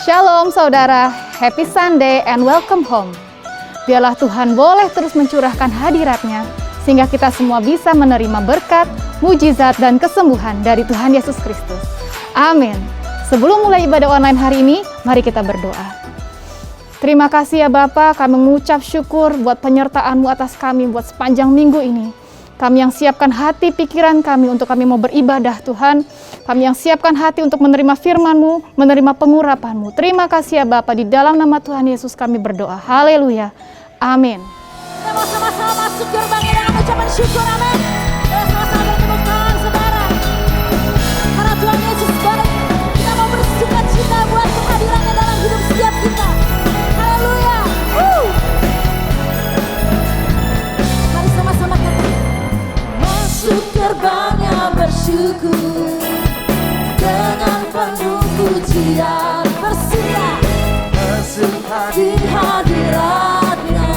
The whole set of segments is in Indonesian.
Shalom saudara, happy Sunday and welcome home. Biarlah Tuhan boleh terus mencurahkan hadirat-Nya, sehingga kita semua bisa menerima berkat, mujizat, dan kesembuhan dari Tuhan Yesus Kristus. Amin. Sebelum mulai ibadah online hari ini, mari kita berdoa. Terima kasih ya Bapa, kami mengucap syukur buat penyertaan-Mu atas kami buat sepanjang minggu ini. Kami yang siapkan hati pikiran kami untuk kami mau beribadah Tuhan. Kami yang siapkan hati untuk menerima firman-Mu, menerima pengurapan-Mu. Terima kasih ya Bapa, di dalam nama Tuhan Yesus kami berdoa. Haleluya. Amin. Kita mau sama-sama masuk gerbangnya dengan ucapan syukur, amin. Kita sama-sama bertepuk tangan, saudara. Karena Tuhan Yesus baik, kita mau bersuka cita buat kehadirannya dalam hidup setiap kita. Haleluya. Mari sama-sama katakan. Masuk gerbangnya bersyukur, dengan penuh pujian bersiar, di hadirat-Nya.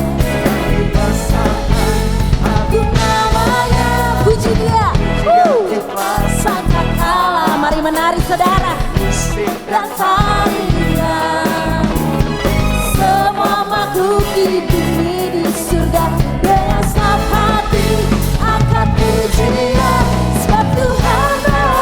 Agung namanya, puji Dia. Sangkakala, mari menari saudara. Dan tarian semua makhluk di bumi di surga, dengan senang hati angkat pujian, sebab Tuhan baik.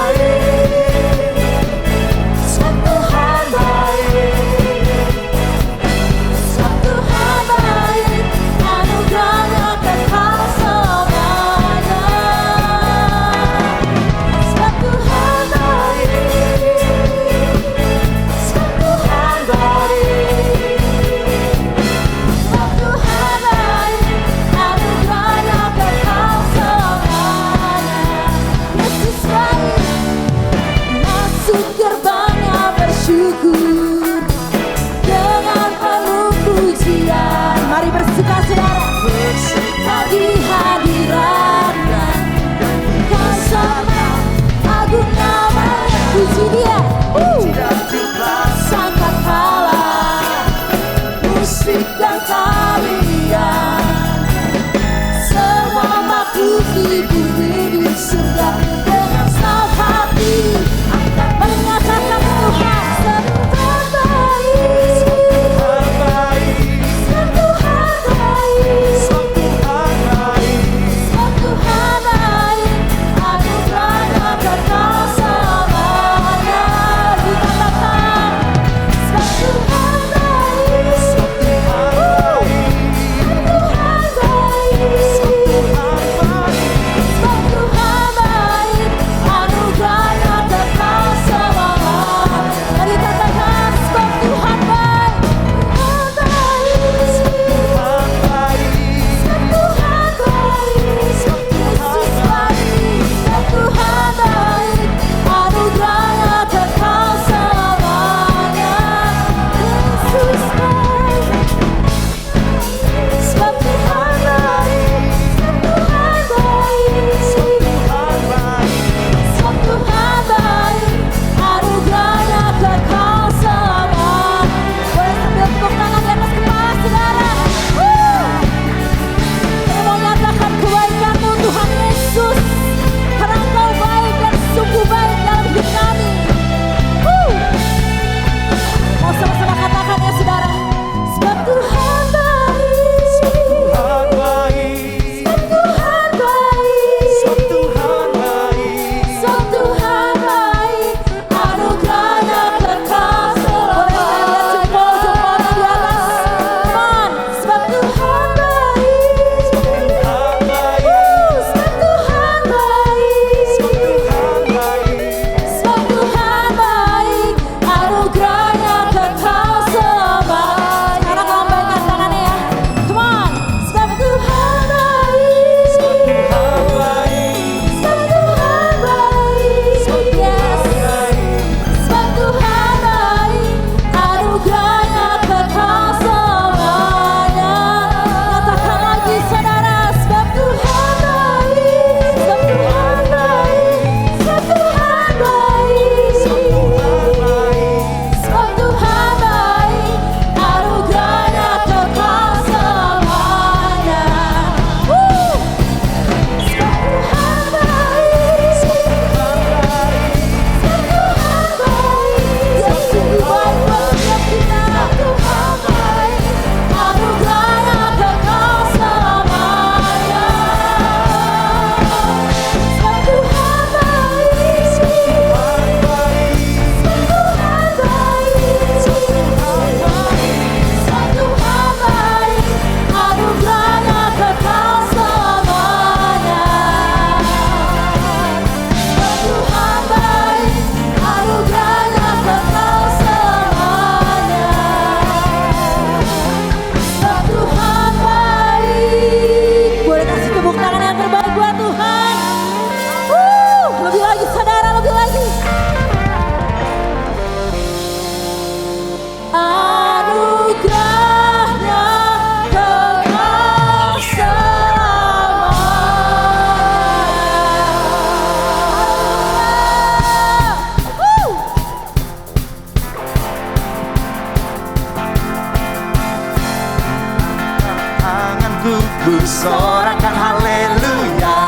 ku sorakan haleluya.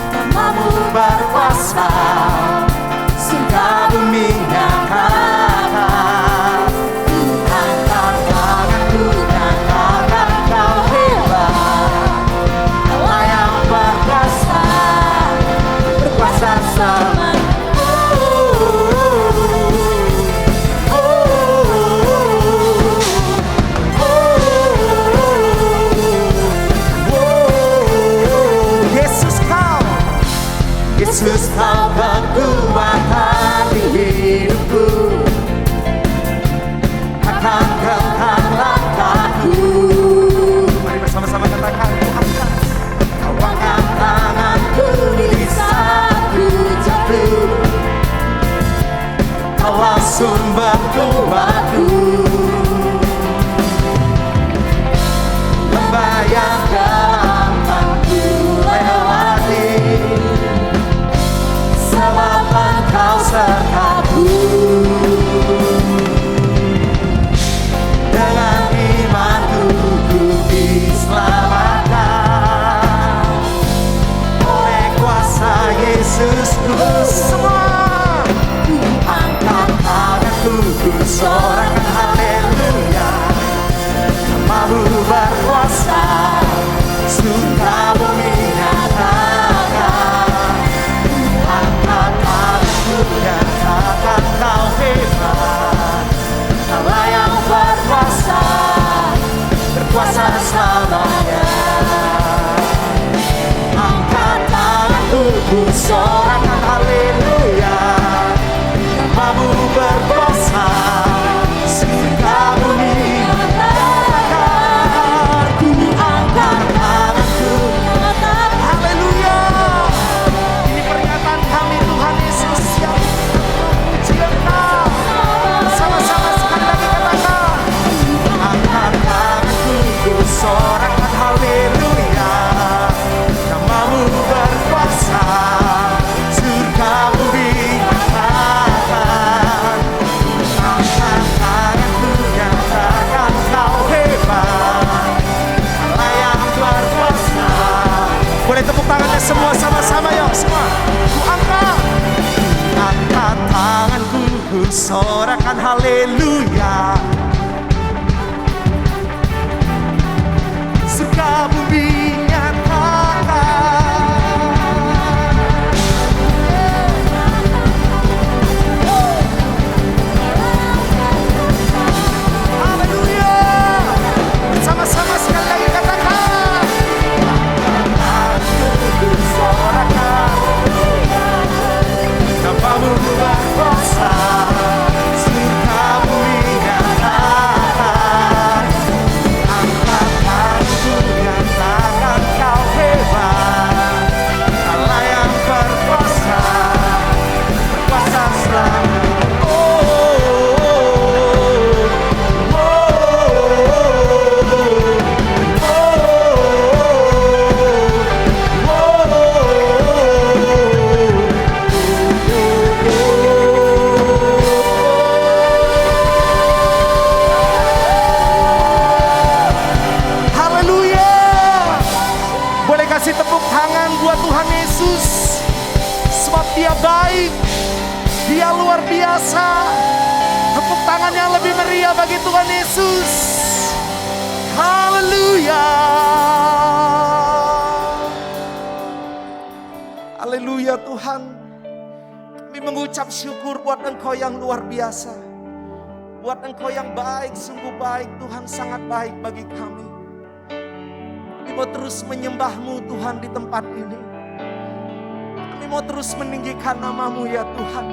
Namamu berkuasa, surga bumi nyatakan. Ku angkat tanganku, nyatakan kau hebat. Allah yang berkuasa, berkuasa selamanya. Yesus kau kekuatan di hidupku, akan genggam langkahku. Mari bersama-sama katakan, kau angkat tanganku di saat ku jatuh, kaulah sumber kuatku. Lembah yang gampang ku lewati, sebab Engkau sertaku. Dengan imanku ku diselamatkan oleh kuasa Yesusku. Semua ku angkat tanganku, ku sorakan haleluya. Namamu berkuasa, surga bumi nyatakan. Nyatakan kau hebat, Allah yang berkuasa, berkuasa selamanya. Angkat tanganku, ku sorakan haleluya. Namamu berkuasa, surga bumi nyatakan. Ku angkat tanganku, haleluya. Ini peringatan kami Tuhan Yesus yang memuji-Engkau. Sama-sama sekali lagi katakan, angkat tanganku, ku sorakan haleluya. Namamu berkuasa, surga bumi nyatakan. Angkat tanganku, nyatakan kau hebat, Allah yang berkuasa. Boleh tepuk tangannya semua sama-sama yuk semua. Ku angkat tanganku, ku sorakan haleluya. Surga bumi nyatakan. Haleluya. Sama-sama sekali lagi katakan, ku sorakan. Namamu berkuasa, surga bumi nyatakan. Angkat tanganku, nyatakan kau hebat, Allah yang berkuasa, berkuasa selamanya. Kasih tepuk tangan buat Tuhan Yesus, sebab Dia baik, Dia luar biasa. Tepuk tangan yang lebih meriah bagi Tuhan Yesus. Haleluya. Haleluya Tuhan. Kami mengucap syukur buat Engkau yang luar biasa, buat Engkau yang baik, sungguh baik Tuhan, sangat baik bagi kami. Kami mau terus menyembah-Mu Tuhan di tempat ini. Kami mau terus meninggikan nama-Mu ya Tuhan.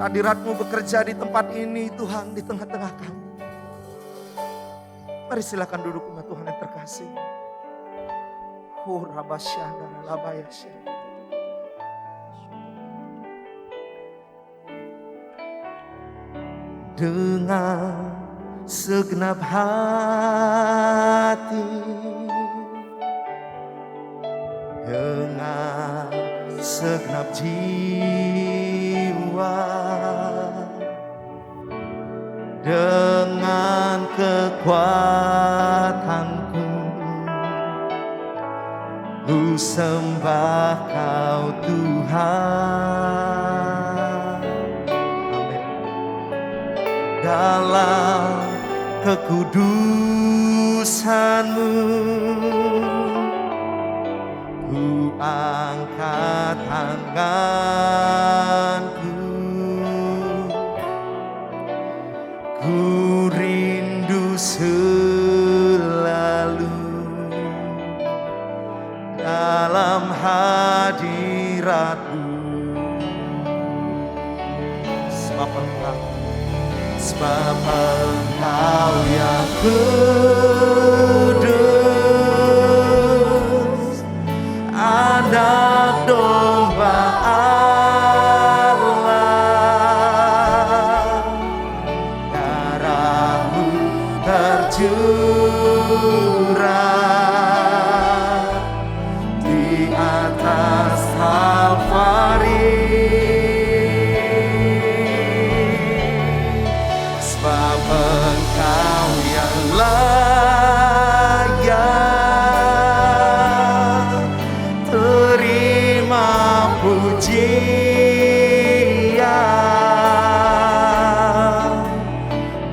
Hadirat-Mu bekerja di tempat ini Tuhan, di tengah-tengah kami. Mari silakan duduk umat Tuhan yang terkasih. Dengan segenap hati, dengan segenap jiwa, dengan kekuatanku, ku sembah Kau Tuhan. Amin. Dalam kekudusan-Mu, ku angkat tanganku, ku rindu selalu dalam hadirat-Mu. Sebab Engkau yang kudus, Anak domba Allah, darah-Mu tercurah di atas Kalvari. Sebab Engkau yang layak terima pujian,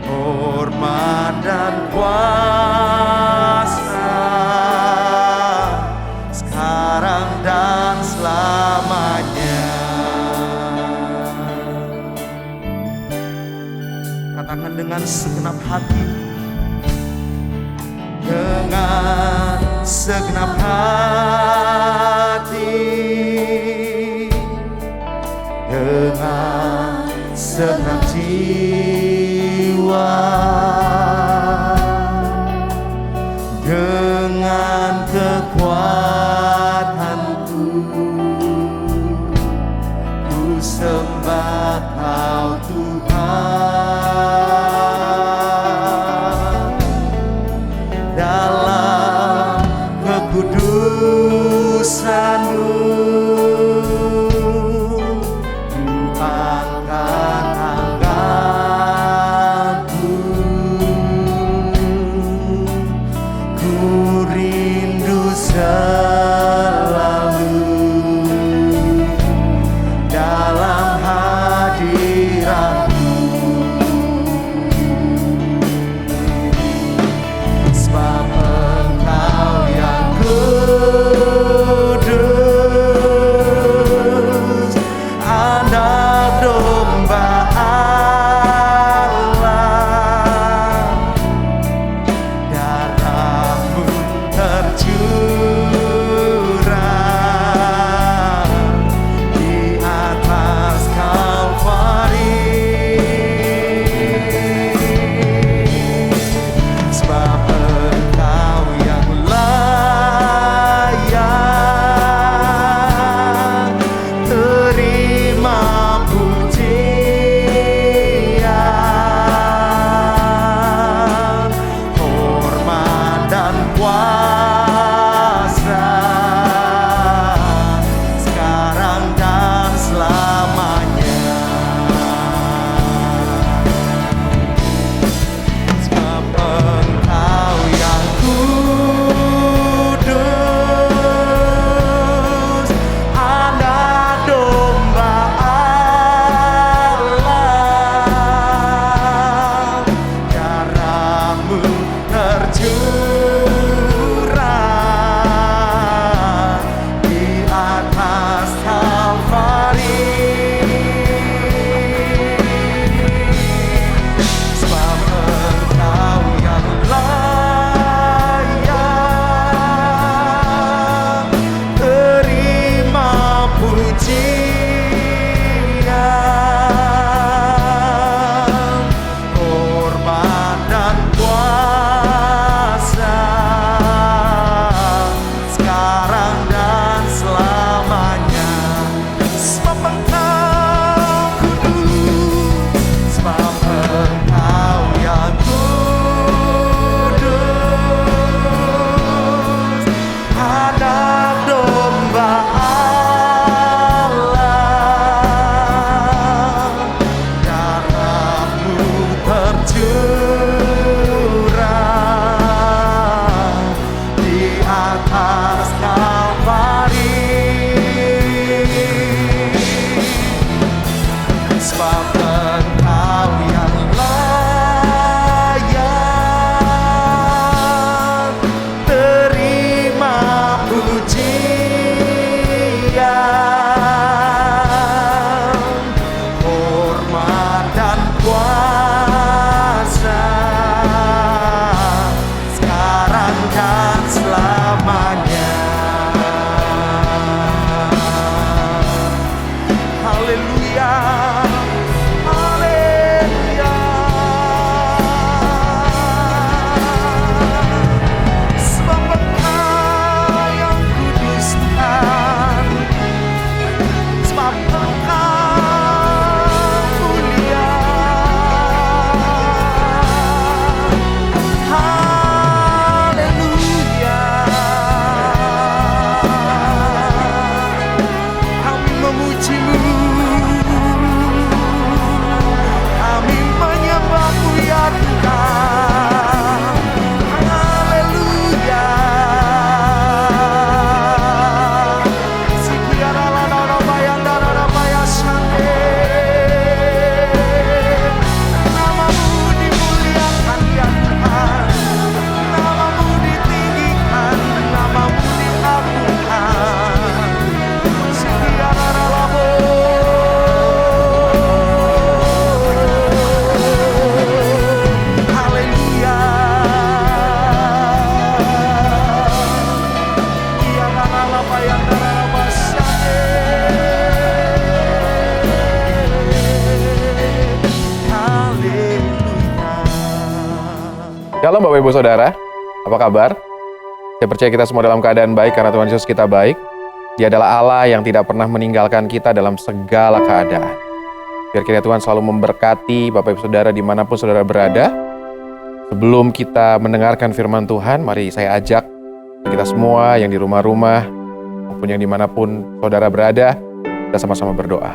hormat dan kuasa sekarang dan selamanya. Katakan dengan segenap hati, dengan segenap hati, dengan segenap jiwa, dengan kekuatanku, ku sembah Kau Tuhan. Dalam kekudusan-Mu, ku angkat tanganku, ku rindu selalu dalam hadirat-Mu. Shalom Bapak Ibu Saudara, apa kabar? Saya percaya kita semua dalam keadaan baik karena Tuhan Yesus kita baik. Dia adalah Allah yang tidak pernah meninggalkan kita dalam segala keadaan. Biar kiranya Tuhan selalu memberkati Bapak Ibu Saudara dimanapun Saudara berada. Sebelum kita mendengarkan firman Tuhan, mari saya ajak kita semua yang di rumah-rumah maupun yang dimanapun Saudara berada, kita sama-sama berdoa.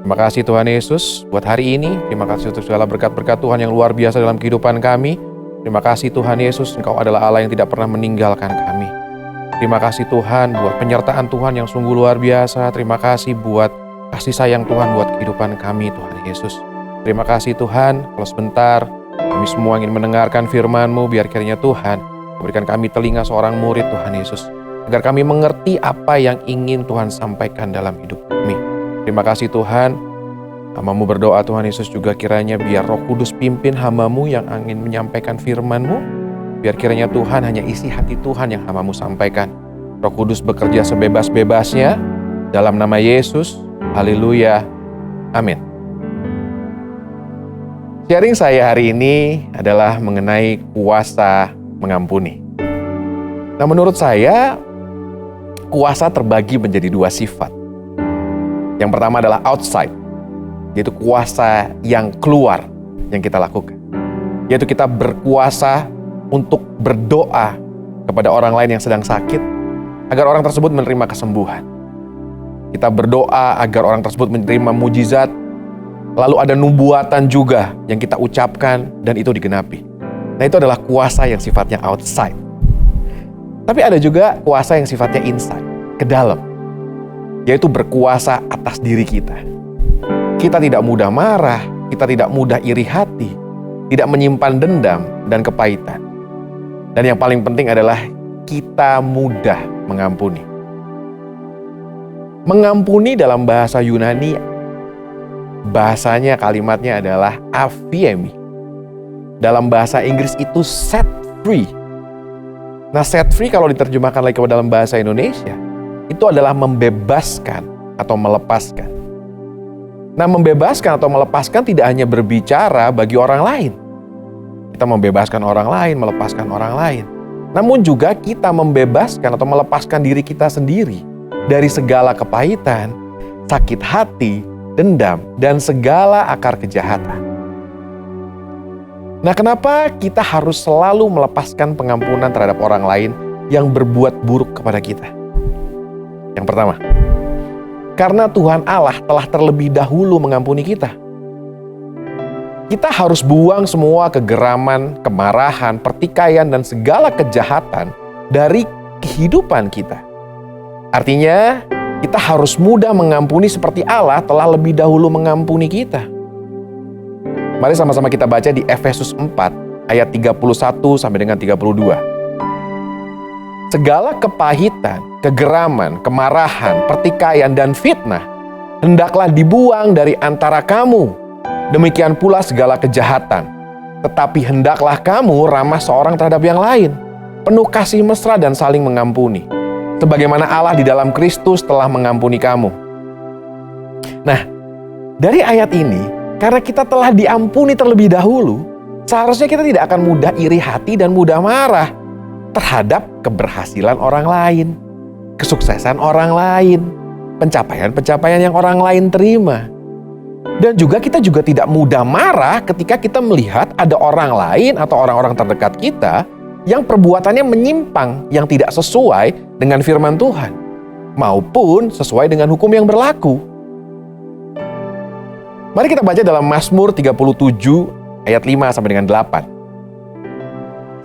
Terima kasih Tuhan Yesus buat hari ini. Terima kasih untuk segala berkat-berkat Tuhan yang luar biasa dalam kehidupan kami. Terima kasih Tuhan Yesus, Engkau adalah Allah yang tidak pernah meninggalkan kami. Terima kasih Tuhan buat penyertaan Tuhan yang sungguh luar biasa. Terima kasih buat kasih sayang Tuhan buat kehidupan kami Tuhan Yesus. Terima kasih Tuhan, kalau sebentar kami semua ingin mendengarkan firman-Mu, biar kiranya Tuhan berikan kami telinga seorang murid Tuhan Yesus, agar kami mengerti apa yang ingin Tuhan sampaikan dalam hidup kami. Terima kasih Tuhan, hamba-Mu berdoa Tuhan Yesus juga kiranya biar Roh Kudus pimpin hamba-Mu yang ingin menyampaikan firman-Mu. Biar kiranya Tuhan hanya isi hati Tuhan yang hamba-Mu sampaikan. Roh Kudus bekerja sebebas-bebasnya dalam nama Yesus. Haleluya. Amin. Sharing saya hari ini adalah mengenai kuasa mengampuni. Nah, menurut saya kuasa terbagi menjadi dua sifat. Yang pertama adalah outside, yaitu kuasa yang keluar yang kita lakukan. Yaitu kita berkuasa untuk berdoa kepada orang lain yang sedang sakit, agar orang tersebut menerima kesembuhan. Kita berdoa agar orang tersebut menerima mujizat, lalu ada nubuatan juga yang kita ucapkan dan itu digenapi. Nah, itu adalah kuasa yang sifatnya outside. Tapi ada juga kuasa yang sifatnya inside, ke dalam. Yaitu berkuasa atas diri kita. Kita tidak mudah marah, kita tidak mudah iri hati, tidak menyimpan dendam dan kepahitan. Dan yang paling penting adalah kita mudah mengampuni. Mengampuni dalam bahasa Yunani, bahasanya kalimatnya adalah aphiemi. Dalam bahasa Inggris itu set free. Nah, set free kalau diterjemahkan lagi ke dalam bahasa Indonesia, itu adalah membebaskan atau melepaskan. Nah, membebaskan atau melepaskan tidak hanya berbicara bagi orang lain. Kita membebaskan orang lain, melepaskan orang lain. Namun juga kita membebaskan atau melepaskan diri kita sendiri dari segala kepahitan, sakit hati, dendam, dan segala akar kejahatan. Nah, kenapa kita harus selalu melepaskan pengampunan terhadap orang lain yang berbuat buruk kepada kita? Yang pertama, karena Tuhan Allah telah terlebih dahulu mengampuni kita. Kita harus buang semua kegeraman, kemarahan, pertikaian, dan segala kejahatan dari kehidupan kita. Artinya, kita harus mudah mengampuni seperti Allah telah lebih dahulu mengampuni kita. Mari sama-sama kita baca di Efesus 4 ayat 31 sampai dengan 32. Segala kepahitan, kegeraman, kemarahan, pertikaian, dan fitnah hendaklah dibuang dari antara kamu. Demikian pula segala kejahatan. Tetapi hendaklah kamu ramah seorang terhadap yang lain, penuh kasih mesra dan saling mengampuni, sebagaimana Allah di dalam Kristus telah mengampuni kamu. Nah, dari ayat ini, karena kita telah diampuni terlebih dahulu, seharusnya kita tidak akan mudah iri hati dan mudah marah terhadap keberhasilan orang lain, kesuksesan orang lain, pencapaian-pencapaian yang orang lain terima. Dan juga kita juga tidak mudah marah ketika kita melihat ada orang lain atau orang-orang terdekat kita yang perbuatannya menyimpang, yang tidak sesuai dengan firman Tuhan, maupun sesuai dengan hukum yang berlaku. Mari kita baca dalam Mazmur 37 ayat 5 sampai dengan 8.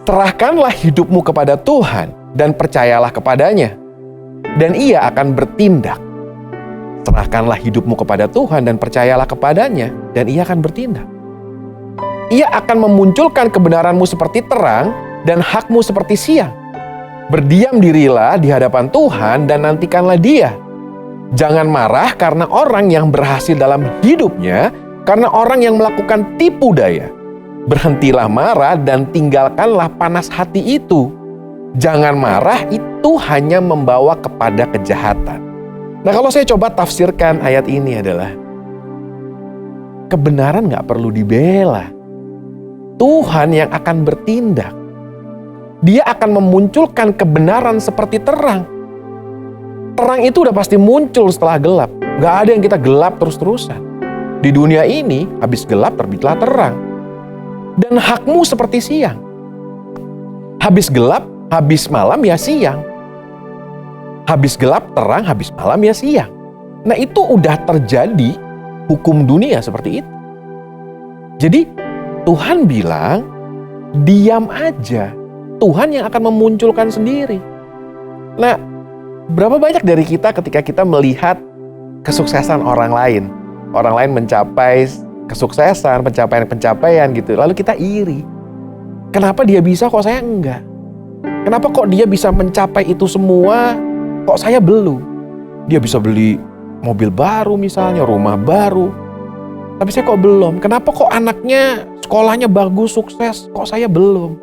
Serahkanlah hidupmu kepada Tuhan dan percayalah kepadanya, dan Ia akan bertindak. Serahkanlah hidupmu kepada Tuhan dan percayalah kepadanya, dan Ia akan bertindak. Ia akan memunculkan kebenaranmu seperti terang dan hakmu seperti siang. Berdiam dirilah di hadapan Tuhan dan nantikanlah Dia. Jangan marah karena orang yang berhasil dalam hidupnya, karena orang yang melakukan tipu daya. Berhentilah marah dan tinggalkanlah panas hati itu. Jangan marah, itu hanya membawa kepada kejahatan. Nah, kalau saya coba tafsirkan ayat ini adalah kebenaran gak perlu dibela. Tuhan yang akan bertindak. Dia akan memunculkan kebenaran seperti terang. Terang itu udah pasti muncul setelah gelap. Gak ada yang kita gelap terus-terusan. Di dunia ini, habis gelap terbitlah terang. Dan hakmu seperti siang. Habis gelap, habis malam ya siang. Habis gelap terang, habis malam ya siang. Nah itu udah terjadi hukum dunia seperti itu. Jadi Tuhan bilang, diam aja. Tuhan yang akan memunculkan sendiri. Nah, berapa banyak dari kita ketika kita melihat kesuksesan orang lain. Orang lain mencapai kesuksesan, pencapaian-pencapaian gitu. Lalu kita iri. Kenapa dia bisa kok saya enggak? Kenapa kok dia bisa mencapai itu semua, kok saya belum? Dia bisa beli mobil baru misalnya, rumah baru. Tapi saya kok belum? Kenapa kok anaknya sekolahnya bagus, sukses, kok saya belum?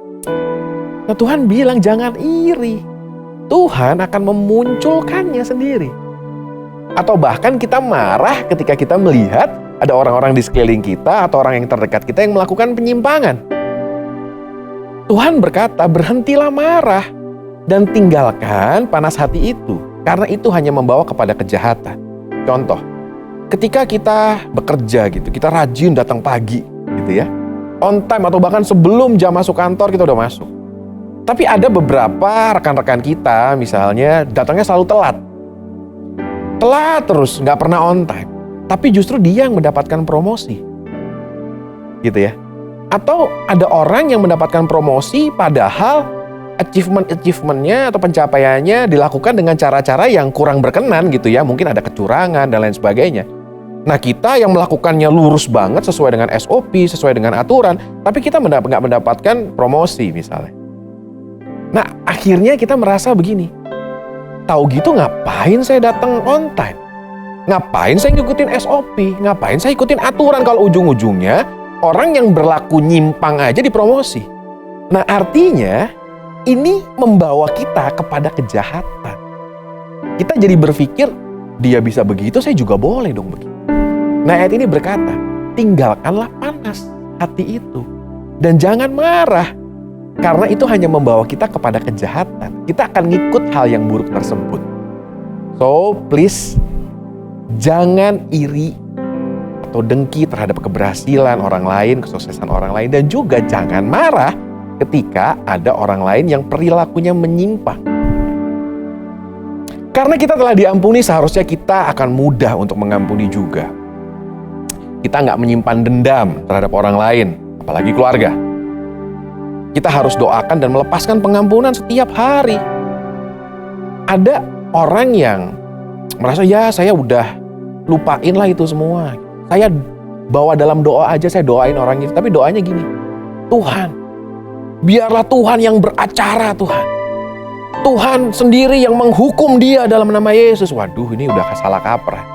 Nah Tuhan bilang jangan iri. Tuhan akan memunculkannya sendiri. Atau bahkan kita marah ketika kita melihat ada orang-orang di sekeliling kita atau orang yang terdekat kita yang melakukan penyimpangan. Tuhan berkata, berhentilah marah dan tinggalkan panas hati itu, karena itu hanya membawa kepada kejahatan. Contoh, ketika kita bekerja gitu, kita rajin datang pagi gitu ya, on time atau bahkan sebelum jam masuk kantor kita udah masuk. Tapi ada beberapa rekan-rekan kita misalnya datangnya selalu telat. Telat terus, nggak pernah on time. Tapi justru dia yang mendapatkan promosi. Gitu ya. Atau ada orang yang mendapatkan promosi padahal achievement-nya atau pencapaiannya dilakukan dengan cara-cara yang kurang berkenan gitu ya. Mungkin ada kecurangan dan lain sebagainya. Nah kita yang melakukannya lurus banget sesuai dengan SOP, sesuai dengan aturan. Tapi kita nggak mendapatkan promosi misalnya. Nah akhirnya kita merasa begini. Tahu gitu ngapain saya datang on time? Ngapain saya ngikutin SOP? Ngapain saya ikutin aturan kalau ujung-ujungnya orang yang berlaku nyimpang aja dipromosi. Nah artinya ini membawa kita kepada kejahatan. Kita jadi berpikir dia bisa begitu, saya juga boleh dong begitu. Nah ayat ini berkata, tinggalkanlah panas hati itu. Dan jangan marah. Karena itu hanya membawa kita kepada kejahatan. Kita akan ngikut hal yang buruk tersebut. So please, jangan iri atau dengki terhadap keberhasilan orang lain, kesuksesan orang lain, dan juga jangan marah ketika ada orang lain yang perilakunya menyimpang. Karena kita telah diampuni, seharusnya kita akan mudah untuk mengampuni juga. Kita nggak menyimpan dendam terhadap orang lain, apalagi keluarga. Kita harus doakan dan melepaskan pengampunan setiap hari. Ada orang yang merasa, ya saya udah lupain lah itu semua. Saya bawa dalam doa aja, saya doain orang itu. Tapi doanya gini, Tuhan, biarlah Tuhan yang beracara Tuhan. Tuhan sendiri yang menghukum dia dalam nama Yesus. Waduh, ini udah salah kaprah.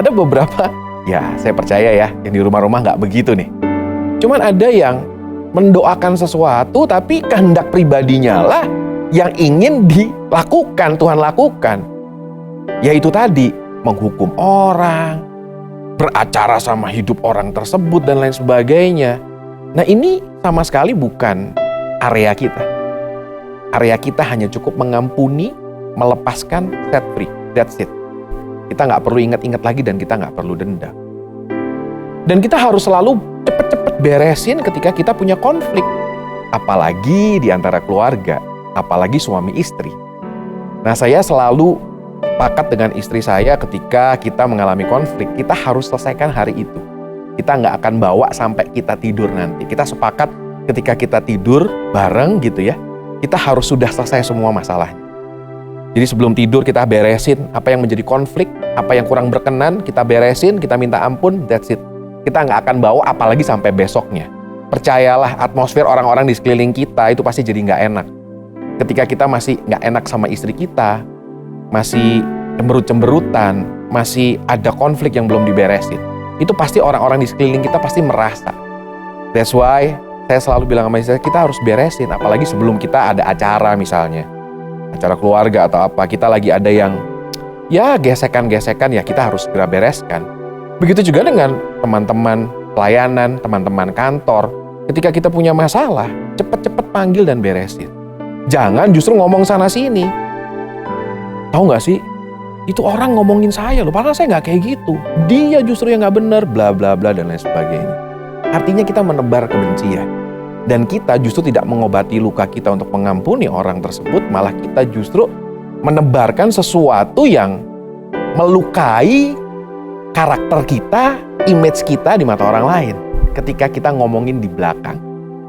Ada beberapa, ya saya percaya ya, yang di rumah-rumah nggak begitu nih. Cuman ada yang mendoakan sesuatu, tapi kehendak pribadinya lah yang ingin dilakukan, Tuhan lakukan. Yaitu tadi, menghukum orang, beracara sama hidup orang tersebut dan lain sebagainya. Nah ini sama sekali bukan area kita. Area kita hanya cukup mengampuni, melepaskan, set free. That's it. Kita nggak perlu ingat-ingat lagi dan kita nggak perlu dendam. Dan kita harus selalu cepet-cepet beresin ketika kita punya konflik. Apalagi di antara keluarga, apalagi suami istri. Nah saya selalu sepakat dengan istri saya ketika kita mengalami konflik, kita harus selesaikan hari itu. Kita nggak akan bawa sampai kita tidur nanti. Kita sepakat ketika kita tidur bareng gitu ya, kita harus sudah selesai semua masalahnya. Jadi sebelum tidur kita beresin apa yang menjadi konflik, apa yang kurang berkenan, kita beresin, kita minta ampun, that's it. Kita nggak akan bawa apalagi sampai besoknya. Percayalah, atmosfer orang-orang di sekeliling kita itu pasti jadi nggak enak. Ketika kita masih nggak enak sama istri kita, masih cemberut-cemberutan, masih ada konflik yang belum diberesin, itu pasti orang-orang di sekeliling kita pasti merasa. That's why saya selalu bilang sama istri, kita harus beresin, apalagi sebelum kita ada acara misalnya, acara keluarga atau apa, kita lagi ada yang ya gesekan-gesekan, ya kita harus segera bereskan. Begitu juga dengan teman-teman pelayanan, teman-teman kantor, ketika kita punya masalah, cepet-cepet panggil dan beresin. Jangan justru ngomong sana sini. Tahu nggak sih? Itu orang ngomongin saya loh, padahal saya nggak kayak gitu. Dia justru yang nggak benar, bla bla bla dan lain sebagainya. Artinya kita menebar kebencian. Dan kita justru tidak mengobati luka kita untuk mengampuni orang tersebut, malah kita justru menebarkan sesuatu yang melukai karakter kita, image kita di mata orang lain. Ketika kita ngomongin di belakang,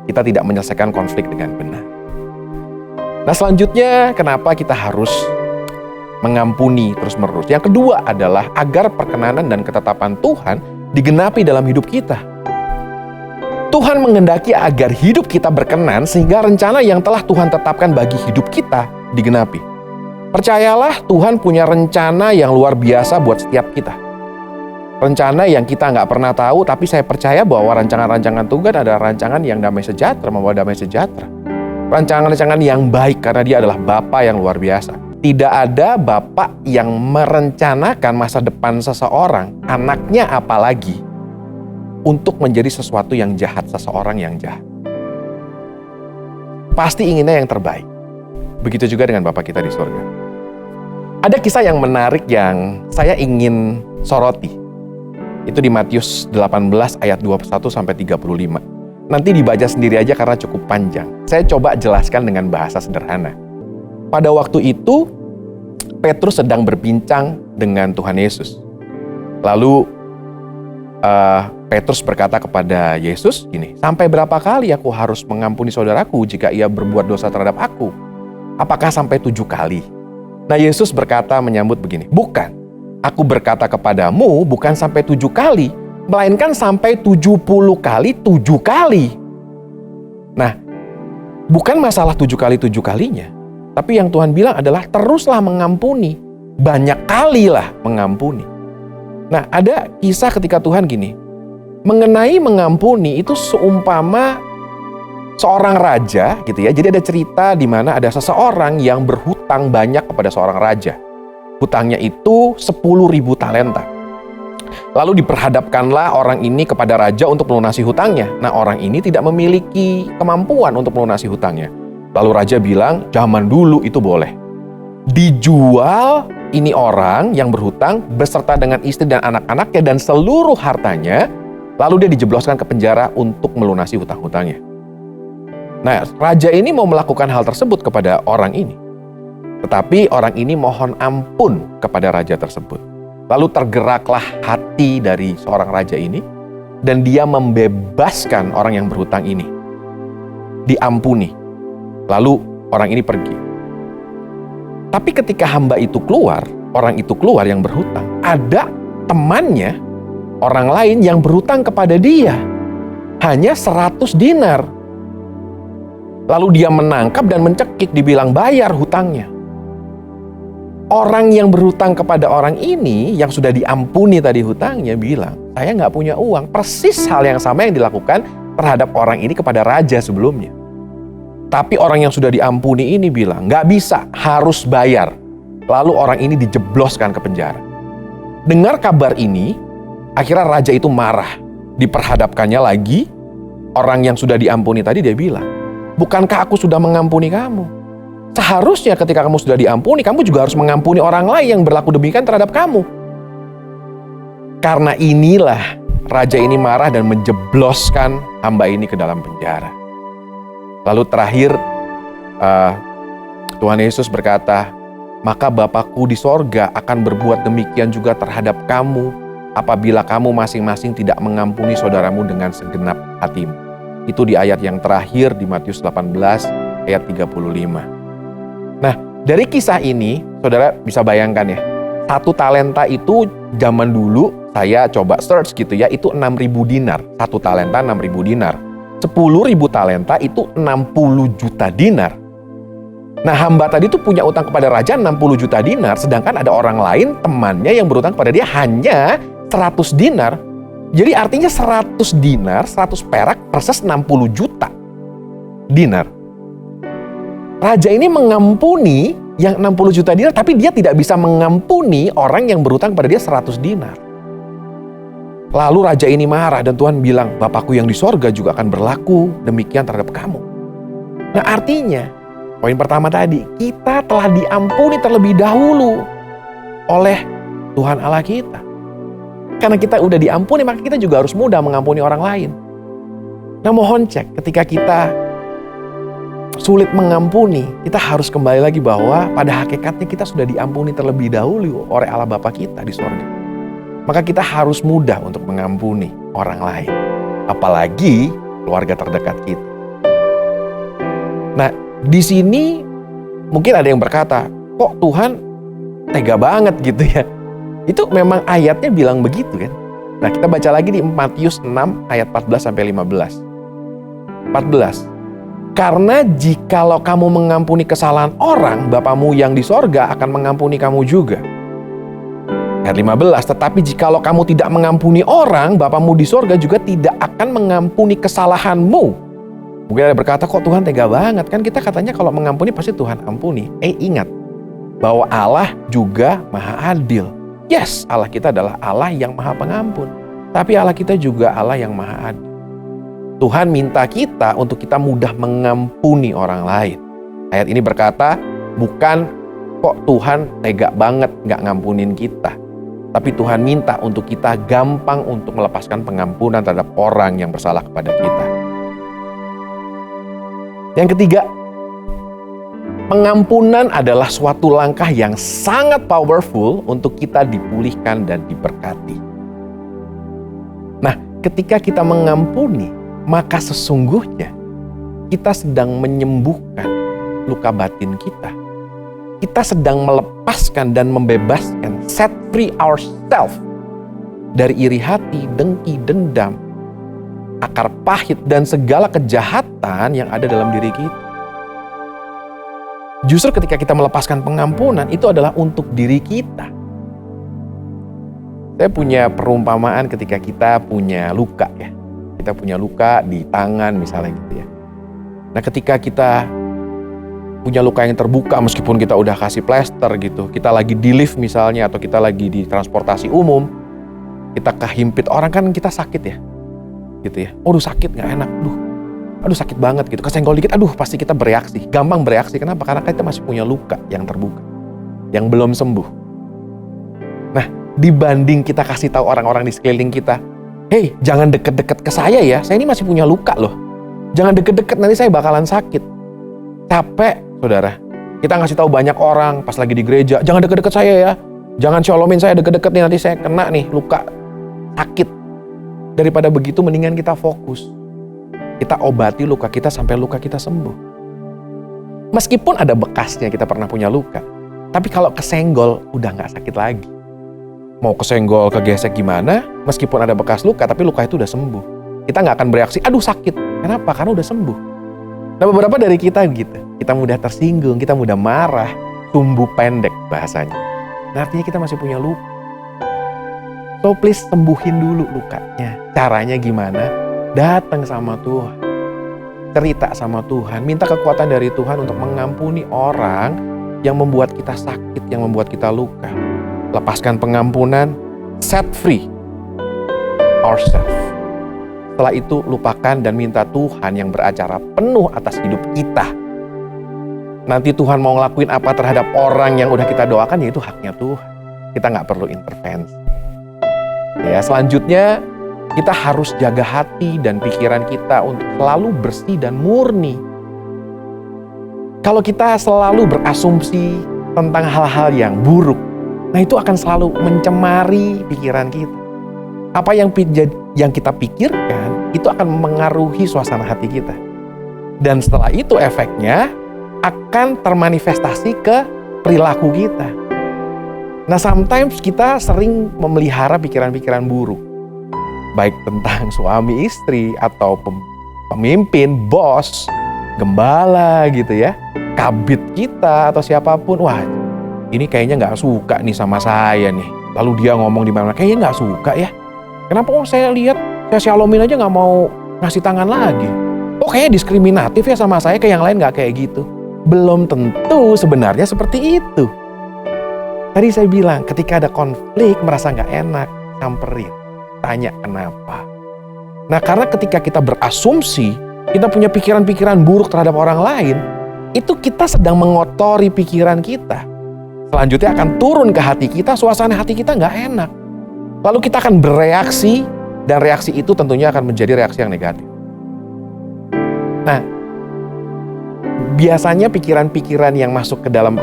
kita tidak menyelesaikan konflik dengan benar. Nah selanjutnya, kenapa kita harus mengampuni terus-menerus? Yang kedua adalah agar perkenanan dan ketetapan Tuhan digenapi dalam hidup kita. Tuhan menghendaki agar hidup kita berkenan sehingga rencana yang telah Tuhan tetapkan bagi hidup kita digenapi. Percayalah, Tuhan punya rencana yang luar biasa buat setiap kita. Rencana yang kita nggak pernah tahu, tapi saya percaya bahwa rancangan-rancangan Tuhan adalah rancangan yang damai sejahtera, membawa damai sejahtera. Rancangan-rancangan yang baik karena Dia adalah Bapa yang luar biasa. Tidak ada Bapa yang merencanakan masa depan seseorang, anaknya apalagi, untuk menjadi sesuatu yang jahat, seseorang yang jahat. Pasti inginnya yang terbaik. Begitu juga dengan Bapa kita di surga. Ada kisah yang menarik yang saya ingin soroti. Itu di Matius 18 ayat 21-35. Nanti dibaca sendiri aja karena cukup panjang. Saya coba jelaskan dengan bahasa sederhana. Pada waktu itu, Petrus sedang berbincang dengan Tuhan Yesus. Lalu, Petrus berkata kepada Yesus gini, "Sampai berapa kali aku harus mengampuni saudaraku jika ia berbuat dosa terhadap aku? Apakah sampai 7 kali?" Nah Yesus berkata menyambut begini, "Bukan, aku berkata kepadamu bukan sampai 7 kali, melainkan sampai 70 kali 7 kali. Nah, bukan masalah 7 kali 7 kalinya, tapi yang Tuhan bilang adalah teruslah mengampuni, banyak kalilah mengampuni. Nah, ada kisah ketika Tuhan gini, mengenai mengampuni itu seumpama seorang raja gitu ya. Jadi ada cerita di mana ada seseorang yang berhutang banyak kepada seorang raja. Hutangnya itu 10.000 talenta. Lalu diperhadapkanlah orang ini kepada raja untuk melunasi hutangnya. Nah, orang ini tidak memiliki kemampuan untuk melunasi hutangnya. Lalu raja bilang, zaman dulu itu boleh. Dijual ini orang yang berhutang beserta dengan istri dan anak-anaknya dan seluruh hartanya, lalu dia dijebloskan ke penjara untuk melunasi hutang-hutangnya. Nah, raja ini mau melakukan hal tersebut kepada orang ini. Tetapi orang ini mohon ampun kepada raja tersebut. Lalu tergeraklah hati dari seorang raja ini dan dia membebaskan orang yang berhutang ini. Diampuni. Lalu orang ini pergi. Tapi ketika hamba itu keluar, orang itu keluar yang berhutang, ada temannya, orang lain yang berhutang kepada dia. Hanya 100 dinar. Lalu dia menangkap dan mencekik, dibilang bayar hutangnya. Orang yang berhutang kepada orang ini, yang sudah diampuni tadi hutangnya, bilang, saya nggak punya uang. Persis hal yang sama yang dilakukan terhadap orang ini kepada raja sebelumnya. Tapi orang yang sudah diampuni ini bilang, nggak bisa, harus bayar. Lalu orang ini dijebloskan ke penjara. Dengar kabar ini, akhirnya raja itu marah. Diperhadapkannya lagi, orang yang sudah diampuni tadi dia bilang, bukankah aku sudah mengampuni kamu? Seharusnya ketika kamu sudah diampuni, kamu juga harus mengampuni orang lain yang berlaku demikian terhadap kamu. Karena inilah raja ini marah dan menjebloskan hamba ini ke dalam penjara. Lalu terakhir Tuhan Yesus berkata, maka Bapakku di sorga akan berbuat demikian juga terhadap kamu apabila kamu masing-masing tidak mengampuni saudaramu dengan segenap hatimu. Itu di ayat yang terakhir di Matius 18 ayat 35. Nah, dari kisah ini, saudara bisa bayangkan ya, 1 talenta itu zaman dulu, saya coba search gitu ya, itu 6.000 dinar. 1 talenta 6.000 dinar. 10.000 talenta itu 60 juta dinar. Nah, hamba tadi tuh punya utang kepada raja 60 juta dinar, sedangkan ada orang lain, temannya yang berutang kepada dia hanya 100 dinar. Jadi artinya 100 dinar, 100 perak versus 60 juta dinar. Raja ini mengampuni yang 60 juta dinar, tapi dia tidak bisa mengampuni orang yang berutang pada dia 100 dinar. Lalu raja ini marah dan Tuhan bilang, Bapakku yang di sorga juga akan berlaku demikian terhadap kamu. Nah artinya, poin pertama tadi, kita telah diampuni terlebih dahulu oleh Tuhan Allah kita. Karena kita udah diampuni, maka kita juga harus mudah mengampuni orang lain. Nah mohon cek, ketika kita sulit mengampuni, kita harus kembali lagi bahwa pada hakikatnya kita sudah diampuni terlebih dahulu oleh Allah Bapa kita di sorga. Maka kita harus mudah untuk mengampuni orang lain. Apalagi keluarga terdekat kita. Nah, di sini mungkin ada yang berkata, kok Tuhan tega banget gitu ya. Itu memang ayatnya bilang begitu kan. Nah, kita baca lagi di Matius 6 ayat 14 sampai 15. 14. Karena jikalau kamu mengampuni kesalahan orang, Bapamu yang di sorga akan mengampuni kamu juga. Ayat 15, tetapi jikalau kamu tidak mengampuni orang, Bapamu di sorga juga tidak akan mengampuni kesalahanmu. Mungkin ada berkata, kok Tuhan tega banget? Kan kita katanya kalau mengampuni pasti Tuhan ampuni. Ingat, bahwa Allah juga maha adil. Yes, Allah kita adalah Allah yang maha pengampun. Tapi Allah kita juga Allah yang maha adil. Tuhan minta kita untuk kita mudah mengampuni orang lain. Ayat ini berkata, bukan kok Tuhan tega banget gak ngampunin kita. Tapi Tuhan minta untuk kita gampang untuk melepaskan pengampunan terhadap orang yang bersalah kepada kita. Yang ketiga, pengampunan adalah suatu langkah yang sangat powerful untuk kita dipulihkan dan diberkati. Nah, ketika kita mengampuni, maka sesungguhnya kita sedang menyembuhkan luka batin kita. Kita sedang melepaskan dan membebaskan, set free ourselves dari iri hati, dengki, dendam, akar pahit, dan segala kejahatan yang ada dalam diri kita. Justru ketika kita melepaskan pengampunan, itu adalah untuk diri kita. Saya punya perumpamaan ketika kita punya luka ya. Kita punya luka di tangan misalnya gitu ya. Nah ketika kita punya luka yang terbuka meskipun kita udah kasih plester gitu. Kita lagi di lift misalnya atau kita lagi di transportasi umum. Kita kehimpit orang kan kita sakit ya. Gitu ya. Aduh sakit gak enak. Aduh sakit banget gitu. Kesenggol dikit aduh pasti kita bereaksi. Gampang bereaksi. Kenapa? Karena kita masih punya luka yang terbuka. Yang belum sembuh. Nah dibanding kita kasih tahu orang-orang di sekeliling kita. Hey jangan deket-deket ke saya ya. Saya ini masih punya luka loh. Jangan deket-deket nanti saya bakalan sakit. Capek saudara, kita ngasih tahu banyak orang pas lagi di gereja, jangan deket-deket saya ya, jangan syalomin saya deket-deket nih nanti saya kena nih luka sakit. Daripada begitu mendingan kita fokus, kita obati luka kita sampai luka kita sembuh. Meskipun ada bekasnya kita pernah punya luka, tapi kalau kesenggol udah nggak sakit lagi. Mau kesenggol kegesek gimana, meskipun ada bekas luka tapi luka itu udah sembuh. Kita nggak akan bereaksi, aduh sakit. Kenapa? Karena udah sembuh. Nah beberapa dari kita gitu, kita mudah tersinggung, kita mudah marah, tumbuh pendek bahasanya. Nah artinya kita masih punya luka. So please sembuhin dulu lukanya. Caranya gimana? Datang sama Tuhan. Cerita sama Tuhan, minta kekuatan dari Tuhan untuk mengampuni orang yang membuat kita sakit, yang membuat kita luka. Lepaskan pengampunan, set free ourselves. Setelah itu lupakan dan minta Tuhan yang beracara penuh atas hidup kita. Nanti Tuhan mau ngelakuin apa terhadap orang yang udah kita doakan, ya itu haknya Tuhan. Kita nggak perlu intervensi. Ya, selanjutnya kita harus jaga hati dan pikiran kita untuk selalu bersih dan murni. Kalau kita selalu berasumsi tentang hal-hal yang buruk, nah itu akan selalu mencemari pikiran kita. Apa yang kita pikirkan itu akan mengaruhi suasana hati kita. Dan setelah itu efeknya akan termanifestasi ke perilaku kita. Nah sometimes kita sering memelihara pikiran-pikiran buruk. Baik tentang suami istri atau pemimpin, bos, gembala gitu ya. Kabit kita atau siapapun. Wah ini kayaknya gak suka nih sama saya nih. Lalu dia ngomong di mana kayaknya gak suka ya. Kenapa saya lihat saya syalomin aja gak mau ngasih tangan lagi. Oh kayaknya diskriminatif ya sama saya, kayak yang lain gak kayak gitu. Belum tentu sebenarnya seperti itu. Tadi saya bilang ketika ada konflik merasa gak enak, samperin. tanya kenapa. Nah, karena ketika kita berasumsi, kita punya pikiran-pikiran buruk terhadap orang lain, itu kita sedang mengotori pikiran kita. Selanjutnya akan turun ke hati kita, suasana hati kita nggak enak. Lalu kita akan bereaksi, dan reaksi itu tentunya akan menjadi reaksi yang negatif. Nah, biasanya pikiran-pikiran yang masuk ke dalam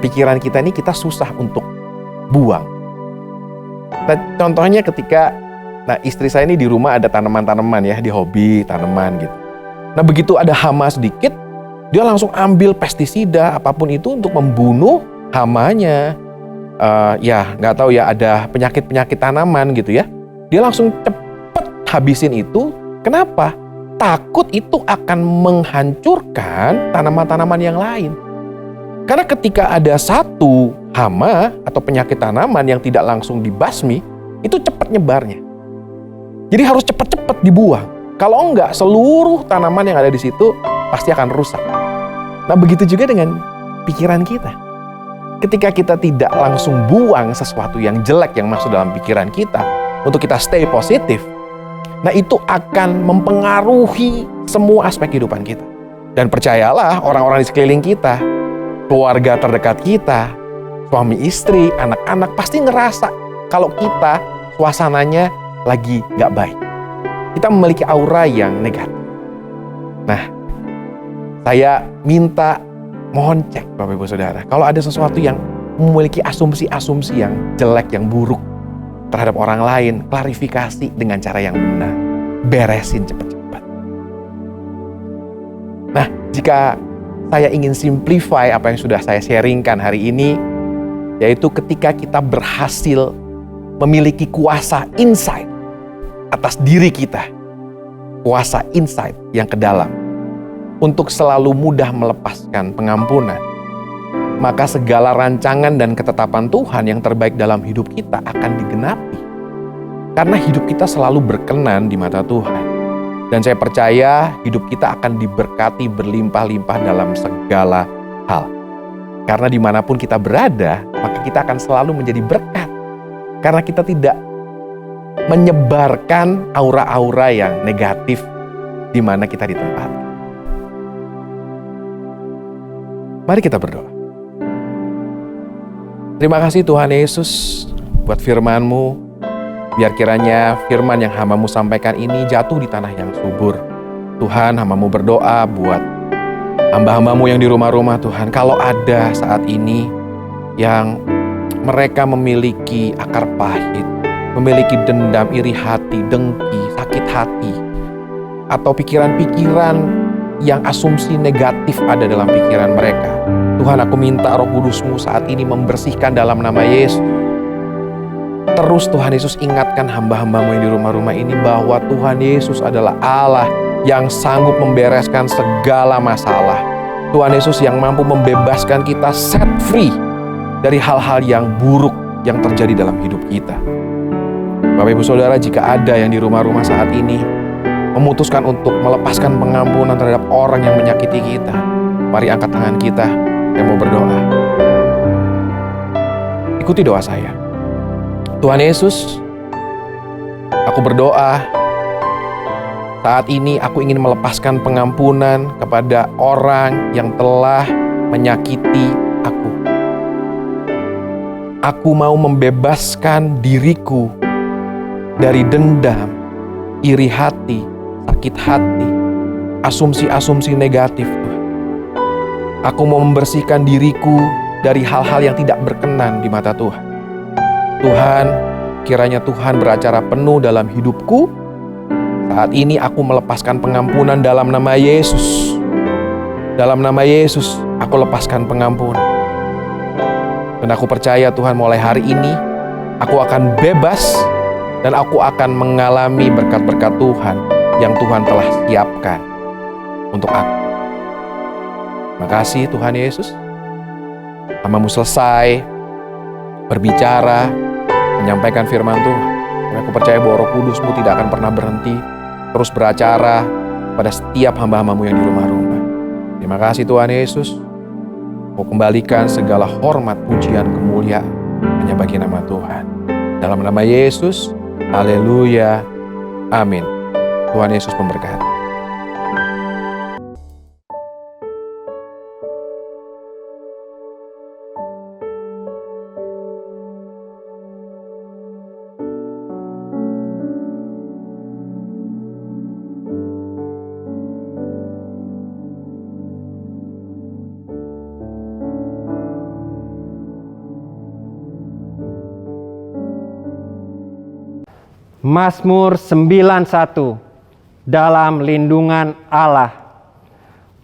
pikiran kita ini kita susah untuk buang. Nah, contohnya ketika istri saya ini di rumah ada tanaman-tanaman ya, di hobi tanaman gitu. Nah, begitu ada hama sedikit, dia langsung ambil pestisida apapun itu untuk membunuh hamanya. Nggak tahu ya, ada penyakit-penyakit tanaman gitu ya. Dia langsung cepet habisin itu. Kenapa? Takut itu akan menghancurkan tanaman-tanaman yang lain. Karena ketika ada satu hama atau penyakit tanaman yang tidak langsung dibasmi, itu cepat nyebarnya. Jadi harus cepat-cepat dibuang. Kalau enggak, seluruh tanaman yang ada di situ pasti akan rusak. Nah, begitu juga dengan pikiran kita. Ketika kita tidak langsung buang sesuatu yang jelek yang masuk dalam pikiran kita, untuk kita stay positif, nah itu akan mempengaruhi semua aspek kehidupan kita. Dan percayalah, orang-orang di sekeliling kita, keluarga terdekat kita, suami istri, anak-anak pasti ngerasa kalau kita suasananya lagi gak baik. Kita memiliki aura yang negatif. Nah, saya mohon cek Bapak Ibu Saudara, kalau ada sesuatu yang memiliki asumsi-asumsi yang jelek, yang buruk terhadap orang lain, klarifikasi dengan cara yang benar. Beresin cepat-cepat. Nah, jika saya ingin simplify apa yang sudah saya sharingkan hari ini, yaitu ketika kita berhasil memiliki kuasa insight atas diri kita, kuasa insight yang ke dalam, untuk selalu mudah melepaskan pengampunan, maka segala rancangan dan ketetapan Tuhan yang terbaik dalam hidup kita akan digenapi. Karena hidup kita selalu berkenan di mata Tuhan. Dan saya percaya hidup kita akan diberkati berlimpah-limpah dalam segala hal. Karena dimanapun kita berada, maka kita akan selalu menjadi berkat. Karena kita tidak menyebarkan aura-aura yang negatif di mana kita ditempatkan. Mari kita berdoa. Terima kasih Tuhan Yesus buat firman-Mu. Biar kiranya firman yang hamba-Mu sampaikan ini jatuh di tanah yang subur. Tuhan, hamba-Mu berdoa buat hamba-hamba-Mu yang di rumah-rumah Tuhan. Kalau ada saat ini yang mereka memiliki akar pahit, memiliki dendam, iri hati, dengki, sakit hati, atau pikiran-pikiran yang asumsi negatif ada dalam pikiran mereka. Tuhan, aku minta Roh Kudus-Mu saat ini membersihkan dalam nama Yesus. Terus Tuhan Yesus ingatkan hamba-hamba-Mu yang di rumah-rumah ini bahwa Tuhan Yesus adalah Allah yang sanggup membereskan segala masalah. Tuhan Yesus yang mampu membebaskan kita set free dari hal-hal yang buruk yang terjadi dalam hidup kita. Bapak Ibu Saudara, jika ada yang di rumah-rumah saat ini memutuskan untuk melepaskan pengampunan terhadap orang yang menyakiti kita, mari angkat tangan kita, saya mau berdoa. Ikuti doa saya. Tuhan Yesus, aku berdoa saat ini aku ingin melepaskan pengampunan kepada orang yang telah menyakiti aku. Aku mau membebaskan diriku dari dendam, iri hati, sakit hati, asumsi-asumsi negatif, Tuhan. Aku mau membersihkan diriku dari hal-hal yang tidak berkenan di mata Tuhan. Tuhan, kiranya Tuhan beracara penuh dalam hidupku. Saat ini aku melepaskan pengampunan dalam nama Yesus. Dalam nama Yesus, aku lepaskan pengampunan. Dan aku percaya Tuhan, mulai hari ini, aku akan bebas dan aku akan mengalami berkat-berkat Tuhan yang Tuhan telah siapkan untuk aku. Terima kasih Tuhan Yesus. Hamba-Mu selesai berbicara, menyampaikan firman Tuhan. Dan aku percaya bahwa Roh Kudus-Mu tidak akan pernah berhenti, terus beracara pada setiap hamba-hamba-Mu yang di rumah-rumah. Terima kasih Tuhan Yesus. Aku kembalikan segala hormat, pujian, kemuliaan hanya bagi nama Tuhan. Dalam nama Yesus, Haleluya. Amin. Tuhan Yesus memberkati. Mazmur 91, dalam lindungan Allah.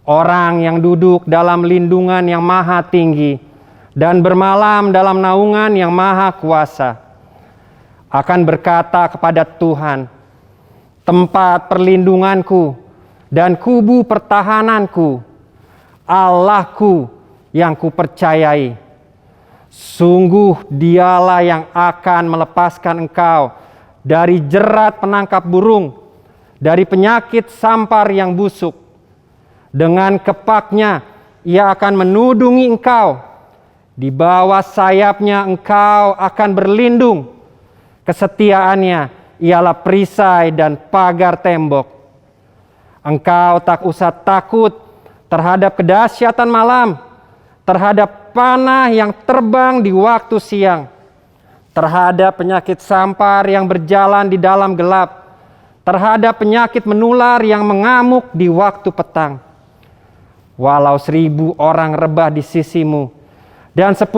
Orang yang duduk dalam lindungan yang maha tinggi dan bermalam dalam naungan yang maha kuasa akan berkata kepada Tuhan, tempat perlindunganku dan kubu pertahananku, Allahku yang kupercayai. Sungguh dialah yang akan melepaskan engkau dari jerat penangkap burung, dari penyakit sampar yang busuk. Dengan kepaknya ia akan menudungi engkau. Di bawah sayapnya engkau akan berlindung. Kesetiaannya ialah perisai dan pagar tembok. Engkau tak usah takut terhadap kedahsyatan malam, terhadap panah yang terbang di waktu siang, terhadap penyakit sampar yang berjalan di dalam gelap, terhadap penyakit menular yang mengamuk di waktu petang. Walau 1000 orang rebah di sisimu dan 10.000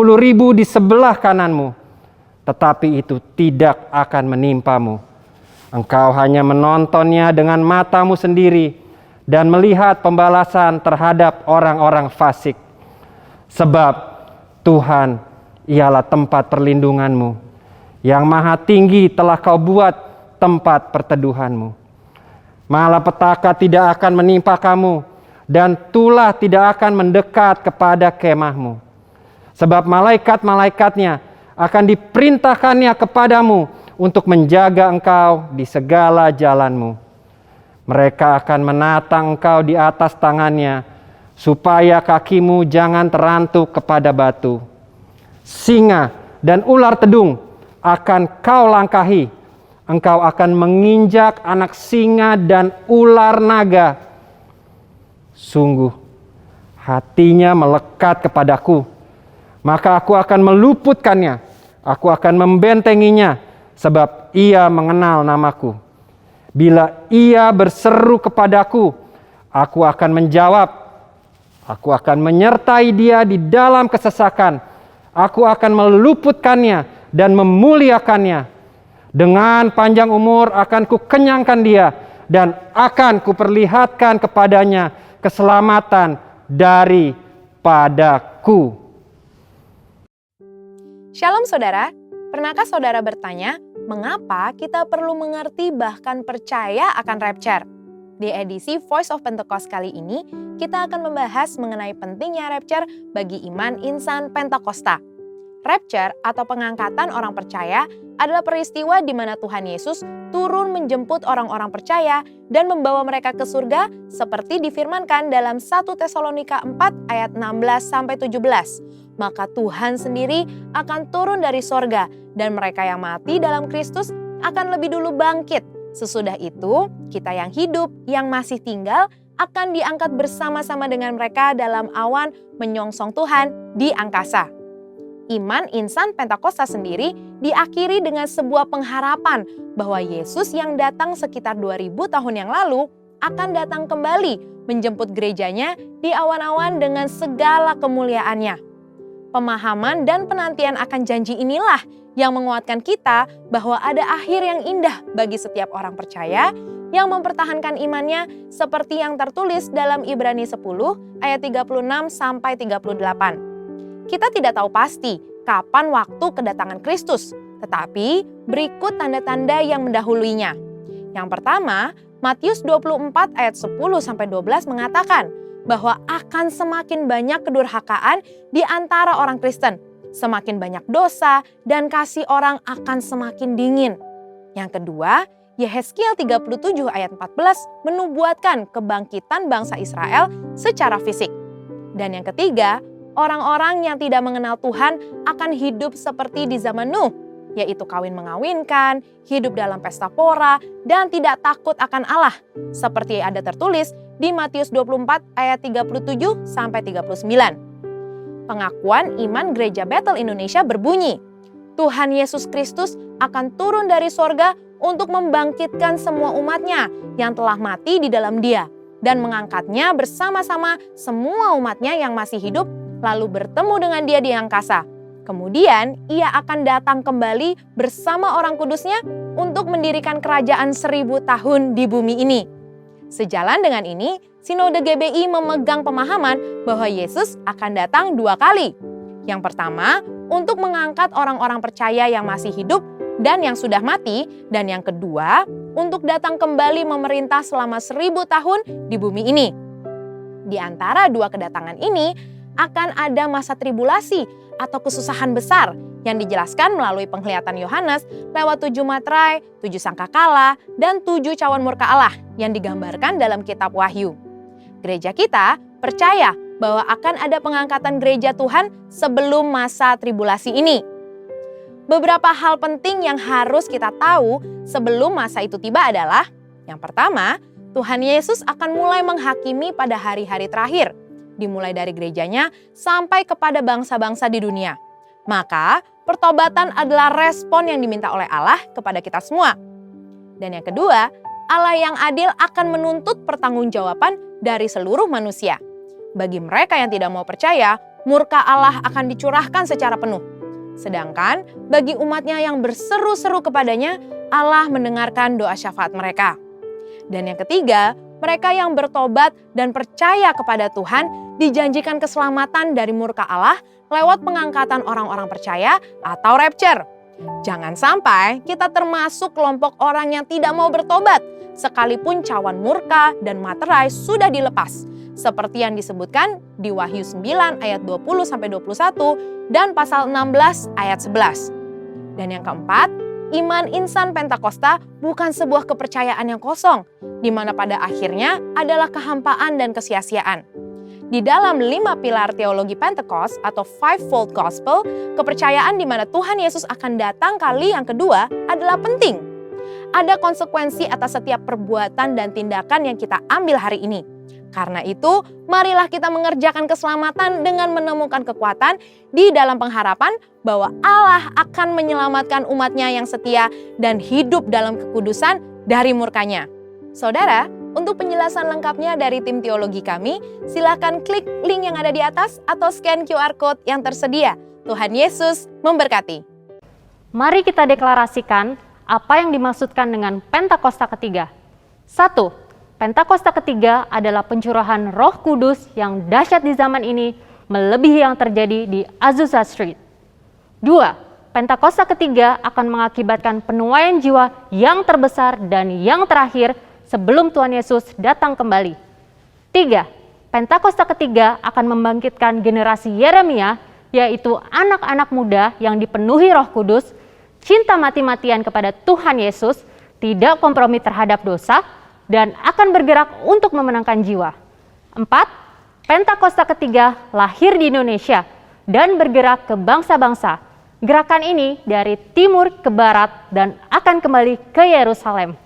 di sebelah kananmu, tetapi itu tidak akan menimpamu. Engkau hanya menontonnya dengan matamu sendiri dan melihat pembalasan terhadap orang-orang fasik. Sebab Tuhan ialah tempat perlindunganmu. Yang maha tinggi telah kau buat tempat perteduhanmu. Malapetaka tidak akan menimpa kamu, dan tulah tidak akan mendekat kepada kemahmu. Sebab malaikat-malaikatnya akan diperintahkannya kepadamu untuk menjaga engkau di segala jalanmu. Mereka akan menatang engkau di atas tangannya, supaya kakimu jangan terantuk kepada batu. Singa dan ular tedung akan kau langkahi. Engkau akan menginjak anak singa dan ular naga. Sungguh hatinya melekat kepadaku, maka aku akan meluputkannya. Aku akan membentenginya, sebab ia mengenal namaku. Bila ia berseru kepadaku, aku akan menjawab. Aku akan menyertai dia di dalam kesesakan. Aku akan meluputkannya dan memuliakannya. Dengan panjang umur akan kukenyangkan dia, dan akan kuperlihatkan kepadanya keselamatan daripadaku. Shalom saudara, pernahkah saudara bertanya, mengapa kita perlu mengerti bahkan percaya akan rapture? Di edisi Voice of Pentecost kali ini, kita akan membahas mengenai pentingnya rapture bagi iman insan Pentakosta. Rapture atau pengangkatan orang percaya adalah peristiwa di mana Tuhan Yesus turun menjemput orang-orang percaya dan membawa mereka ke surga seperti difirmankan dalam 1 Tesalonika 4 ayat 16-17. Maka Tuhan sendiri akan turun dari sorga dan mereka yang mati dalam Kristus akan lebih dulu bangkit. Sesudah itu, kita yang hidup, yang masih tinggal akan diangkat bersama-sama dengan mereka dalam awan menyongsong Tuhan di angkasa. Iman insan Pentakosta sendiri diakhiri dengan sebuah pengharapan bahwa Yesus yang datang sekitar 2000 tahun yang lalu akan datang kembali menjemput gerejanya di awan-awan dengan segala kemuliaannya. Pemahaman dan penantian akan janji inilah yang menguatkan kita bahwa ada akhir yang indah bagi setiap orang percaya yang mempertahankan imannya seperti yang tertulis dalam Ibrani 10 ayat 36-38. Kita tidak tahu pasti kapan waktu kedatangan Kristus, tetapi berikut tanda-tanda yang mendahuluinya. Yang pertama, Matius 24 ayat 10-12 mengatakan bahwa akan semakin banyak kedurhakaan di antara orang Kristen, semakin banyak dosa dan kasih orang akan semakin dingin. Yang kedua, Yehezkiel 37 ayat 14 menubuatkan kebangkitan bangsa Israel secara fisik. Dan yang ketiga, orang-orang yang tidak mengenal Tuhan akan hidup seperti di zaman Nuh. yaitu kawin mengawinkan, hidup dalam pesta pora, dan tidak takut akan Allah, seperti ada tertulis di Matius 24 ayat 37 sampai 39. Pengakuan iman Gereja Bethel Indonesia berbunyi, Tuhan Yesus Kristus akan turun dari sorga untuk membangkitkan semua umatnya yang telah mati di dalam Dia dan mengangkatnya bersama-sama semua umatnya yang masih hidup lalu bertemu dengan Dia di angkasa. Kemudian ia akan datang kembali bersama orang kudusnya untuk mendirikan kerajaan 1000 tahun di bumi ini. Sejalan dengan ini, Sinode GBI memegang pemahaman bahwa Yesus akan datang 2 kali. Yang pertama, untuk mengangkat orang-orang percaya yang masih hidup dan yang sudah mati. Dan yang kedua, untuk datang kembali memerintah selama 1000 tahun di bumi ini. Di antara 2 kedatangan ini, akan ada masa tribulasi atau kesusahan besar yang dijelaskan melalui penglihatan Yohanes lewat 7 materai, 7 sangkakala, dan 7 cawan murka Allah yang digambarkan dalam kitab Wahyu. Gereja kita percaya bahwa akan ada pengangkatan gereja Tuhan sebelum masa tribulasi ini. Beberapa hal penting yang harus kita tahu sebelum masa itu tiba adalah, yang pertama, Tuhan Yesus akan mulai menghakimi pada hari-hari terakhir, dimulai dari gerejanya sampai kepada bangsa-bangsa di dunia. Maka, pertobatan adalah respon yang diminta oleh Allah kepada kita semua. Dan yang kedua, Allah yang adil akan menuntut pertanggungjawaban dari seluruh manusia. Bagi mereka yang tidak mau percaya, murka Allah akan dicurahkan secara penuh. Sedangkan bagi umatnya yang berseru-seru kepadanya, Allah mendengarkan doa syafaat mereka. Dan yang ketiga, mereka yang bertobat dan percaya kepada Tuhan dijanjikan keselamatan dari murka Allah lewat pengangkatan orang-orang percaya atau rapture. Jangan sampai kita termasuk kelompok orang yang tidak mau bertobat, sekalipun cawan murka dan materai sudah dilepas, seperti yang disebutkan di Wahyu 9 ayat 20-21 dan pasal 16 ayat 11. Dan yang keempat, iman insan Pentakosta bukan sebuah kepercayaan yang kosong, di mana pada akhirnya adalah kehampaan dan kesia-siaan. Di dalam 5 pilar teologi Pentecost atau Fivefold Gospel, kepercayaan di mana Tuhan Yesus akan datang kali yang kedua adalah penting. Ada konsekuensi atas setiap perbuatan dan tindakan yang kita ambil hari ini. Karena itu, marilah kita mengerjakan keselamatan dengan menemukan kekuatan di dalam pengharapan bahwa Allah akan menyelamatkan umatnya yang setia dan hidup dalam kekudusan dari murkanya. Saudara, untuk penjelasan lengkapnya dari tim teologi kami, silakan klik link yang ada di atas atau scan QR Code yang tersedia. Tuhan Yesus memberkati. Mari kita deklarasikan apa yang dimaksudkan dengan Pentakosta ketiga. 1. Pentakosta ketiga adalah pencurahan Roh Kudus yang dahsyat di zaman ini, melebihi yang terjadi di Azusa Street. 2. Pentakosta ketiga akan mengakibatkan penuaian jiwa yang terbesar dan yang terakhir sebelum Tuhan Yesus datang kembali. 3. Pentakosta ketiga akan membangkitkan generasi Yeremia, yaitu anak-anak muda yang dipenuhi Roh Kudus, cinta mati-matian kepada Tuhan Yesus, tidak kompromi terhadap dosa, dan akan bergerak untuk memenangkan jiwa. 4. Pentakosta ketiga lahir di Indonesia dan bergerak ke bangsa-bangsa. Gerakan ini dari timur ke barat dan akan kembali ke Yerusalem.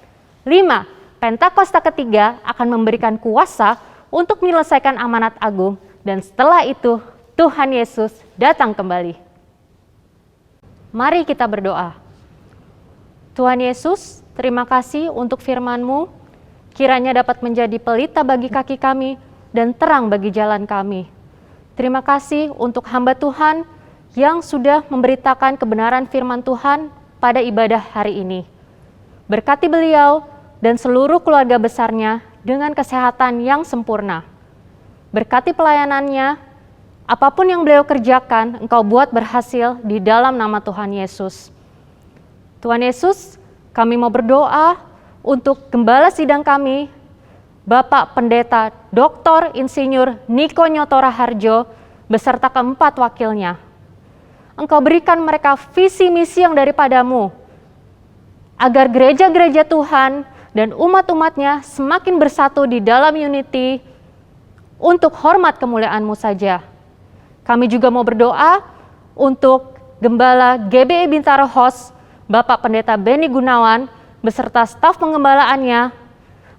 5. Pentakosta ketiga akan memberikan kuasa untuk menyelesaikan amanat agung dan setelah itu Tuhan Yesus datang kembali. Mari kita berdoa. Tuhan Yesus, terima kasih untuk firman-Mu, kiranya dapat menjadi pelita bagi kaki kami dan terang bagi jalan kami. Terima kasih untuk hamba Tuhan yang sudah memberitakan kebenaran firman Tuhan pada ibadah hari ini. Berkati beliau dan seluruh keluarga besarnya dengan kesehatan yang sempurna. Berkati pelayanannya, apapun yang beliau kerjakan, Engkau buat berhasil di dalam nama Tuhan Yesus. Tuhan Yesus, kami mau berdoa untuk gembala sidang kami, Bapak Pendeta Dr. Insinyur Niko Nyoto Raharjo, beserta keempat wakilnya. Engkau berikan mereka visi misi yang daripadamu, agar gereja-gereja Tuhan dan umat-umatnya semakin bersatu di dalam unity untuk hormat kemuliaan-Mu saja. Kami juga mau berdoa untuk Gembala GBI Bintaro Host, Bapak Pendeta Benny Gunawan beserta staf pengembalaannya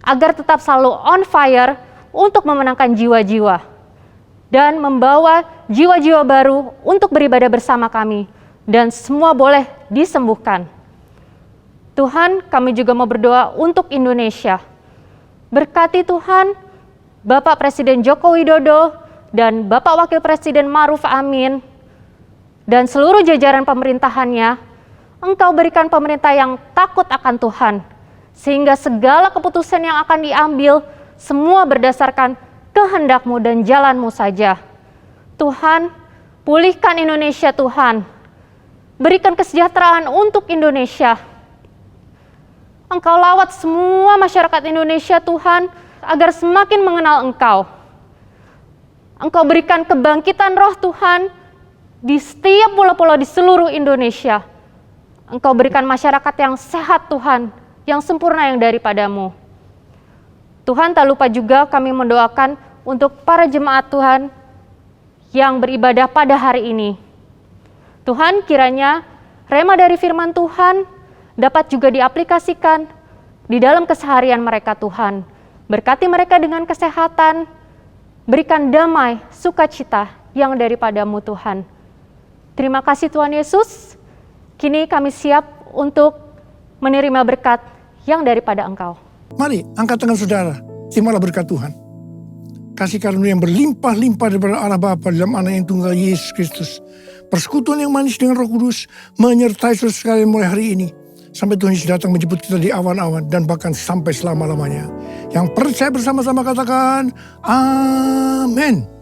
agar tetap selalu on fire untuk memenangkan jiwa-jiwa dan membawa jiwa-jiwa baru untuk beribadah bersama kami dan semua boleh disembuhkan. Tuhan, kami juga mau berdoa untuk Indonesia. Berkati Tuhan, Bapak Presiden Joko Widodo dan Bapak Wakil Presiden Ma'ruf Amin dan seluruh jajaran pemerintahannya. Engkau berikan pemerintah yang takut akan Tuhan, sehingga segala keputusan yang akan diambil semua berdasarkan kehendak-Mu dan jalan-Mu saja. Tuhan, pulihkan Indonesia Tuhan. Berikan kesejahteraan untuk Indonesia. Engkau lawat semua masyarakat Indonesia Tuhan, agar semakin mengenal Engkau. Engkau berikan kebangkitan roh Tuhan di setiap pulau-pulau di seluruh Indonesia. Engkau berikan masyarakat yang sehat Tuhan, yang sempurna yang daripada-Mu. Tuhan, tak lupa juga kami mendoakan untuk para jemaat Tuhan yang beribadah pada hari ini. Tuhan, kiranya rema dari firman Tuhan dapat juga diaplikasikan di dalam keseharian mereka Tuhan. Berkati mereka dengan kesehatan, berikan damai, sukacita yang daripada-Mu Tuhan. Terima kasih Tuhan Yesus, kini kami siap untuk menerima berkat yang daripada Engkau. Mari angkat tangan saudara, terimalah berkat Tuhan. Kasih karunia yang berlimpah-limpah daripada Allah Bapa dalam Anak yang tunggal Yesus Kristus. Persekutuan yang manis dengan Roh Kudus menyertai saudara sekalian mulai hari ini. Sampai Tuhan Yesus datang menjemput kita di awan-awan dan bahkan sampai selama-lamanya. Yang percaya bersama-sama katakan, Amin.